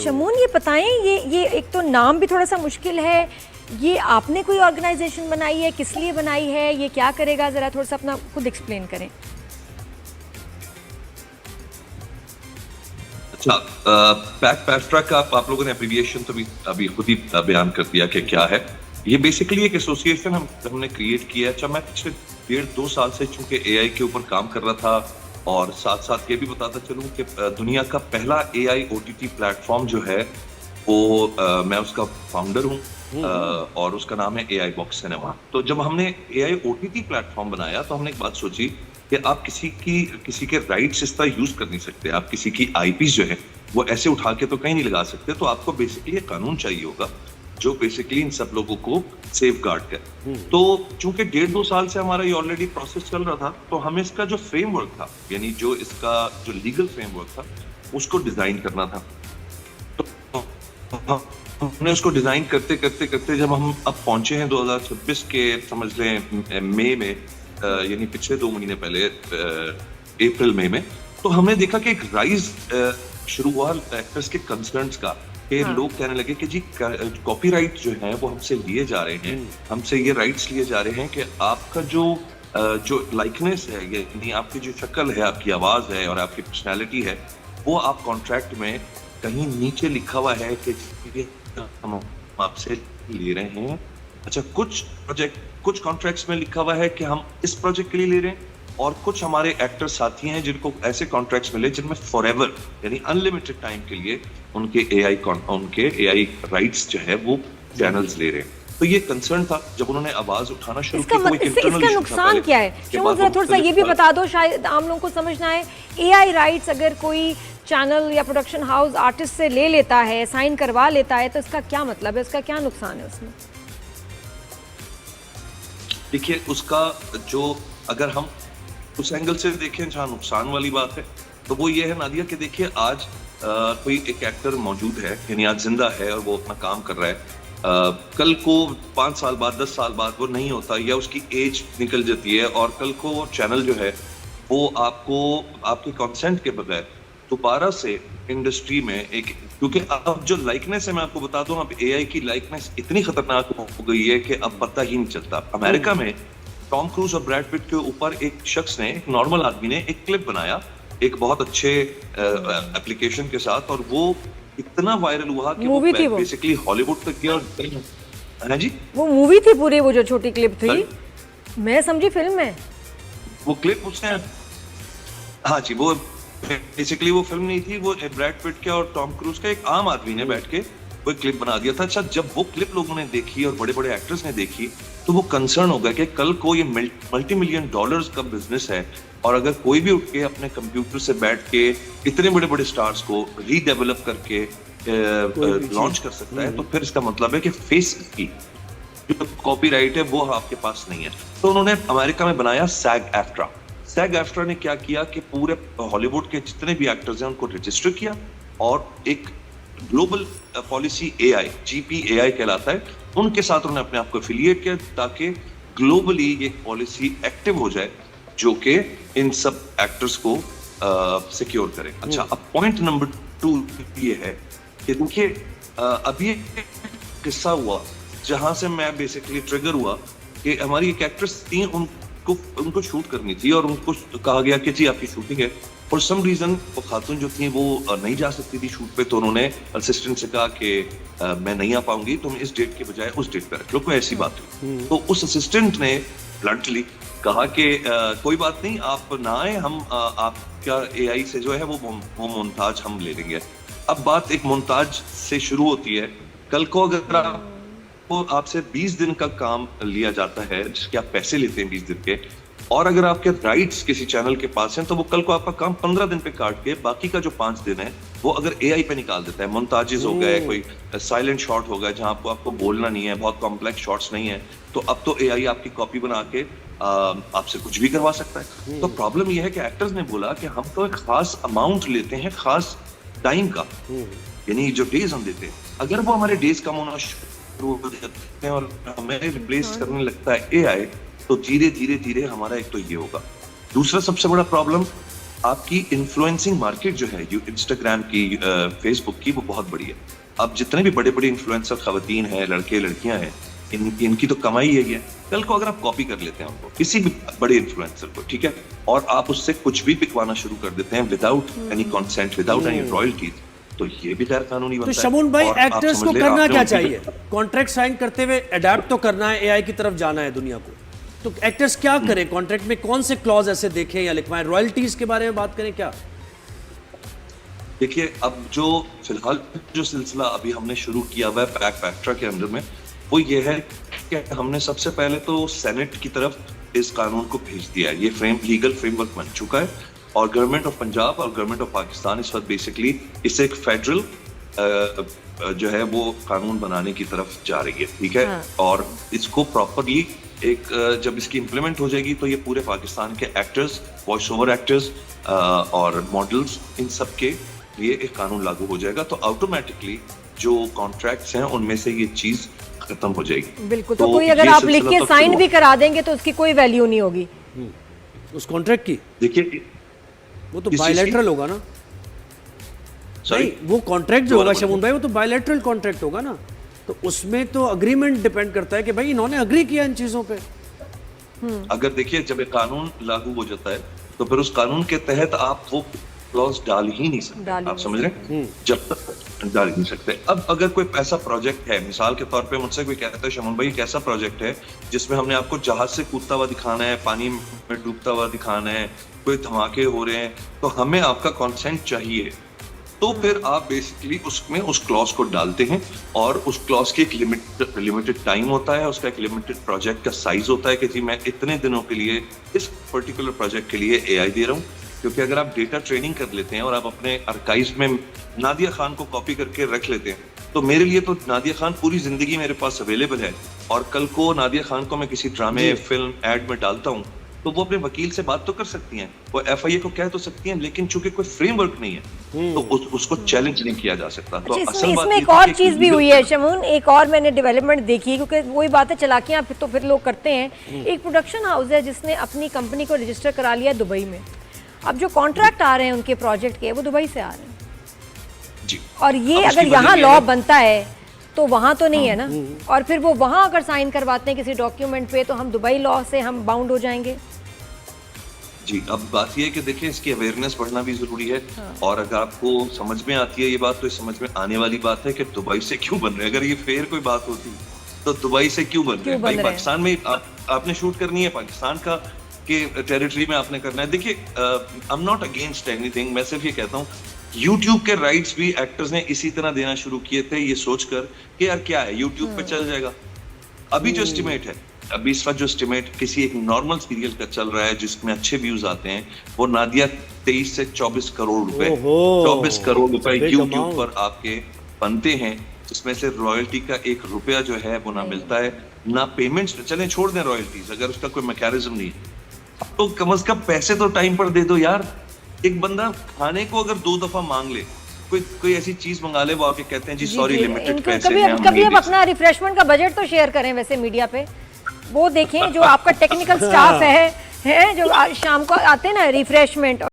शमून ये बताएं, ये एक तो नाम भी थोड़ा सा मुश्किल है, ये आपने कोई ऑर्गेनाइजेशन बनाई है, किस लिए बनाई है, ये क्या करेगा, जरा थोड़ा सा अपना खुद एक्सप्लेन करें। अच्छा, पैफ्ट्रा का आप लोगों ने एब्रिविएशन तो भी अभी खुद ही बयान कर दिया कि क्या है। ये बेसिकली एक एसोसिएशन हमने क्रिएट किया है। अच्छा, मैं पिछले 1.5-2 साल से चूंकि एआई के ऊपर काम कर रहा था और साथ साथ ये भी बताता चलूं कि दुनिया का पहला एआई ओटीटी प्लेटफॉर्म जो है वो मैं उसका फाउंडर हूँ और उसका नाम है एआई बॉक्स सिनेमा। तो जब हमने एआई ओटीटी प्लेटफॉर्म बनाया तो हमने एक बात सोची कि आप किसी के राइट्स इस तरह यूज कर नहीं सकते, आप किसी की आईपीज जो है वो ऐसे उठा के तो कहीं नहीं लगा सकते। तो आपको बेसिकली एक कानून चाहिए होगा जो बेसिकली इन सब लोगों को सेफ गार्ड करे। तो चूंकि 1.5-2 साल से हमारा ये ऑलरेडी प्रोसेस चल रहा था, तो हमें इसका जो फ्रेमवर्क था, यानी जो इसका जो लीगल फ्रेमवर्क था, उसको डिजाइन करना था। तो हमने उसको डिजाइन करते करते करते जब हम अब पहुंचे हैं 2026 के समझ लें मई में, यानी पिछले 2 महीने पहले अप्रैल मई में, तो हमने देखा कि एक राइज शुरू हुआ एक्टर्स के कंसर्न्स का। लोग कहने लगे कि जी कॉपीराइट जो है वो हमसे लिए जा रहे हैं, हमसे ये राइट्स लिए जा रहे हैं कि आपका जो लाइकनेस है, यानी आपकी जो शक्ल है, आपकी आवाज है और आपकी पर्सनैलिटी है, वो आप कॉन्ट्रैक्ट में कहीं नीचे लिखा हुआ है कि हम आपसे ले रहे हैं। अच्छा, कुछ कॉन्ट्रैक्ट्स में लिखा हुआ है कि हम इस प्रोजेक्ट के लिए ले रहे हैं, और कुछ हमारे एक्टर साथी हैं जिनको ऐसे कॉन्ट्रैक्ट्स मिले जिनमें फॉरएवर यानी अनलिमिटेड टाइम के लिए उनके एआई राइट्स जो है वो चैनल्स ले रहे हैं। तो ये कंसर्न था जब उन्होंने आवाज उठाना शुरू की। इसका नुकसान क्या है? जरा थोड़ा सा ये भी बता दो, शायद आम लोगों को समझना है। एआई राइट्स अगर कोई चैनल या प्रोडक्शन हाउस आर्टिस्ट से ले लेता है, साइन करवा लेता है, तो इसका क्या मतलब है, इसका क्या नुकसान है उसमें? देखिए, उसका जो अगर हम उस एंगल से देखें जहां नुकसान वाली बात है, तो वो ये है नादिया कि देखिए आज कोई एक एक्टर मौजूद है, यानी आज जिंदा है और वो अपना काम कर रहा है। कल को 5 साल बाद 10 साल बाद वो नहीं होता या उसकी एज निकल जाती है और कल को वो चैनल जो है वो आपको आपके कंसेंट के बगैर दोबारा से इंडस्ट्री में एक, क्योंकि अब जो लाइकनेस है मैं आपको बता दूं, अब एआई की लाइकनेस इतनी खतरनाक हो गई है कि अब पता ही नहीं चलता। अमेरिका में टॉम क्रूज और ब्रैड पिट के ऊपर एक शख्स ने, एक नॉर्मल आदमी ने एक क्लिप बनाया एक बहुत अच्छे एप्लीकेशन के साथ, और वो इतना वायरल हुआ कि वो बेसिकली हॉलीवुड तक गया। और हाँ जी, वो मूवी थी पूरी, वो जो छोटी क्लिप थी, मैं समझी फिल्म है वो क्लिप उसने। हाँ जी, वो बेसिकली वो फिल्म नहीं थी, वो ब्रैड पिट के और टॉम क्रूज का एक आम आदमी ने बैठ के वो क्लिप बना दिया था। अच्छा, जब वो क्लिप लोगों ने देखी और बड़े बड़े एक्टर्स ने देखी, तो वो कंसर्न हो गया कि कल को ये $multi-million का बिजनेस है, और अगर कोई भी उठ के अपने कंप्यूटर से बैठ के इतने बड़े बड़े स्टार्स को रीडेवलप करके लॉन्च कर सकता है, तो फिर इसका मतलब है कि फेस की जो कॉपीराइट है वो आपके पास नहीं है। तो उन्होंने अमेरिका में बनाया SAG-AFTRA। SAG-AFTRA ने क्या किया कि पूरे हॉलीवुड के जितने भी एक्टर्स हैं उनको रजिस्टर किया और एक ग्लोबल पॉलिसी एआई, GPAI कहलाता है, उनके साथ उन्होंने अपने आप को एफिलिएट किया ताकि ग्लोबली ये पॉलिसी एक्टिव हो जाए जो कि इन सब एक्टर्स को सिक्योर करे। अच्छा, अब पॉइंट नंबर 2 ये है कि देखिए अभी एक किस्सा हुआ जहां से मैं बेसिकली ट्रिगर हुआ कि हमारी एक एक्ट्रेस थी, उनको शूट करनी थी और उनको कहा गया कि जी आपकी शूटिंग है। फॉर सम रीजन वो खातून जो थी वो नहीं जा सकती थी शूट पे, तो उन्होंने असिस्टेंट से कहा कि मैं नहीं आ पाऊंगी, तुम इस डेट के बजाय उस डेट पे रख लो। कोई ऐसी बात हुई तो उस असिस्टेंट ने ब्लंटली कहा कि कोई बात नहीं, आप ना आए, हम आपका एआई से जो है वो मोन्ताज हम ले लेंगे। अब बात एक मोन्ताज से शुरू होती है। कल को अगर आपसे 20 दिन का काम लिया जाता है जिसके आप पैसे लेते हैं 20 दिन के, और अगर आपके राइट्स किसी चैनल के पास हैं, तो वो कल को आपका काम 15 दिन पे काट के बाकी का जो 5 दिन है वो अगर एआई पे निकाल देता है। मोन्ताजेस हो गए, कोई साइलेंट शॉट हो गया जहां आपको बोलना नहीं है, बहुत कॉम्प्लेक्स शॉट्स नहीं है, तो अब तो एआई आपकी कॉपी बना के आपसे कुछ भी करवा सकता है। तो प्रॉब्लम यह है कि एक्टर्स ने बोला कि हम तो एक खास अमाउंट लेते हैं, खास टाइम का, यानी जो डेज हम देते हैं, अगर वो हमारे डेज कम होना शुरू हो जाते हैं और हमें रिप्लेस करने लगता है एआई, तो धीरे धीरे धीरे हमारा एक तो ये होगा। दूसरा सबसे बड़ा प्रॉब्लम आपकी इन्फ्लुएंसिंग मार्केट जो है इंस्टाग्राम की, फेसबुक की, वो बहुत बड़ी है। अब जितने भी बड़े बड़े इन्फ्लुएंसर खवातीन हैं, लड़के लड़कियां हैं, इनकी तो कमाई यही है। कल को अगर आप कॉपी कर लेते हैं उनको, किसी भी बड़े इन्फ्लुएंसर को, ठीक है, और आप उससे कुछ भी पिकवाना शुरू कर देते हैं without any consent, without any royalties, तो ये भी गैर कानूनी बनता तो है। शमून भाई, और आप एक्टर्स समझ को लें, करना आपने क्या उनकी- चाहिए? कॉन्ट्रैक्ट साइन करते हुए अडेप्ट तो करना है, एआई की तरफ जाना है दुनिया को, तो एक्टर्स क्या करें? कॉन्ट्रैक्ट में कौन से क्लॉज ऐसे देखें या लिखवाएं? रॉयल्टीज के बारे में बात करें क्या? देखिए, अब जो फिलहाल जो सिलसिला अभी हमने शुरू किया हुआ है पैक पैक्ट्रा के अंदर में, वो ये है कि हमने सबसे पहले तो सेनेट की तरफ इस कानून को भेज दिया है। ये लीगल फ्रेमवर्क बन चुका है और गवर्नमेंट ऑफ पंजाब और गवर्नमेंट ऑफ पाकिस्तान इस वक्त बेसिकली इसे एक फेडरल जो है वो कानून बनाने की तरफ जा रही है, ठीक है। हाँ। और इसको प्रॉपरली एक जब इसकी इम्प्लीमेंट हो जाएगी तो ये पूरे पाकिस्तान के एक्टर्स, वॉइस ओवर एक्टर्स और मॉडल्स, इन सब के लिए एक कानून लागू हो जाएगा। तो ऑटोमेटिकली जो कॉन्ट्रैक्ट्स हैं उनमें से ये चीज खत्म हो जाएगी। बिल्कुल, तो कोई अगर ये आप लिख सिलसिला के तो साइन शुरू भी करा देंगे तो उसकी कोई वैल्यू नहीं होगी। उस कॉन्ट्रैक्ट की देखिए, वो तो किस चीज़ की? बायलैटरल होगा ना? सॉरी, नहीं, वो कॉन्ट्रैक्ट जो दोबारा होगा बोलिए। शमून भाई, वो तो बायलैटरल कॉन्ट्रैक्ट होगा ना, तो उसमें तो अग्रीमेंट डिपेंड करता है कि भाई इन्होंने अग्री किया इन चीजों पे। अगर देखिए जब एक कानून लागू हो जाता है तो फिर उस कानून के तहत आप वो क्लॉज डाल ही नहीं सकते। डाल ही आप नहीं समझ रहे हैं? जब तक डाल ही नहीं सकते। अब अगर कोई ऐसा प्रोजेक्ट है, मिसाल के तौर पे मुझसे कोई कहता है शमून भाई एक ऐसा प्रोजेक्ट है जिसमें हमने आपको जहाज से कूदता हुआ दिखाना है, पानी में डूबता हुआ दिखाना है, कोई धमाके हो रहे हैं, तो हमें आपका कंसेंट चाहिए, तो फिर आप बेसिकली उसमें उस क्लॉज को डालते हैं और उस क्लॉज की एक लिमिटेड टाइम होता है, उसका एक लिमिटेड प्रोजेक्ट का साइज होता है कि जी मैं इतने दिनों के लिए इस पर्टिकुलर प्रोजेक्ट के लिए एआई दे रहा हूँ। क्योंकि अगर आप डेटा ट्रेनिंग कर लेते हैं और आप अपने आर्काइव्स में नादिया खान को कॉपी करके रख लेते हैं, तो मेरे लिए तो नादिया खान पूरी जिंदगी मेरे पास अवेलेबल है, और कल को नादिया खान को मैं किसी ड्रामे, फिल्म, एड में डालता हूँ तो वो अपने वकील से बात तो कर सकती हैं, वो एफआईए को कह तो सकती हैं, लेकिन चूंकि कोई फ्रेमवर्क नहीं है तो उसको चैलेंज नहीं किया जा सकता। तो अच्छा, असल बात इसमें ये एक थी और कि चीज भी हुई है शमून, एक और मैंने डेवलपमेंट देखी है, क्योंकि वही बात है, चालाकियां फिर लोग करते हैं। एक प्रोडक्शन हाउस है जिसने अपनी कंपनी को रजिस्टर करा लिया दुबई में। अब जो कॉन्ट्रैक्ट आ रहे हैं उनके प्रोजेक्ट के, वो दुबई से आ रहे हैं जी। और ये अब उसकी अगर यहाँ वजह ये लॉ है- बनता है तो वहाँ तो नहीं है ना, और फिर वो वहाँ अगर साइन करवाते हैं किसी डॉक्यूमेंट पे तो हम दुबई लॉ से हम बाउंड हो जाएंगे। जी, अब बात यह है कि देखिए इसकी अवेयरनेस बढ़ना भी जरूरी है। और अगर आपको समझ में आती है ये बात, तो इस समझ में आने वाली बात है कि दुबई से क्यों बन रहे हैं। अगर ये फेयर कोई बात होती तो दुबई से क्यों बन रहे हैं? भाई पाकिस्तान में आपने शूट करनी है, पाकिस्तान का के टेरिटरी में आपने करना है। देखिए, I am not against anything, मैं सिर्फ ये कहता हूँ यूट्यूब के राइट्स भी एक्टर्स ने इसी तरह देना शुरू किए थे, ये सोचकर कि यार क्या है, यूट्यूब पे चल जाएगा। अभी जो एस्टिमेट है, अभी इस वक्त जो एस्टिमेट किसी एक नॉर्मल सीरियल का चल रहा है जिसमें अच्छे व्यूज आते हैं, वो नादिया 23 से 24 करोड़ रुपए, ओहो, 24 करोड़ रुपए big यूट्यूब amount। पर आपके बनते हैं, जिसमें से रॉयल्टी का 1 रुपया जो है वो ना मिलता है, ना पेमेंट्स। चलें छोड़ दें रॉयल्टीज, अगर उसका कोई मैकेनिज्म नहीं है तो कम से कम पैसे तो टाइम पर दे दो यार। एक बंदा खाने को अगर 2 दफा मांग ले, कोई ऐसी चीज मंगा ले, वो आके कहते हैं जी सॉरी लिमिटेड पैसे कभी हैं, हम कभी नहीं अब दे अपना रिफ्रेशमेंट का बजट तो शेयर करें वैसे मीडिया पे, वो देखें जो आपका टेक्निकल स्टाफ है जो शाम को आते हैं ना रिफ्रेशमेंट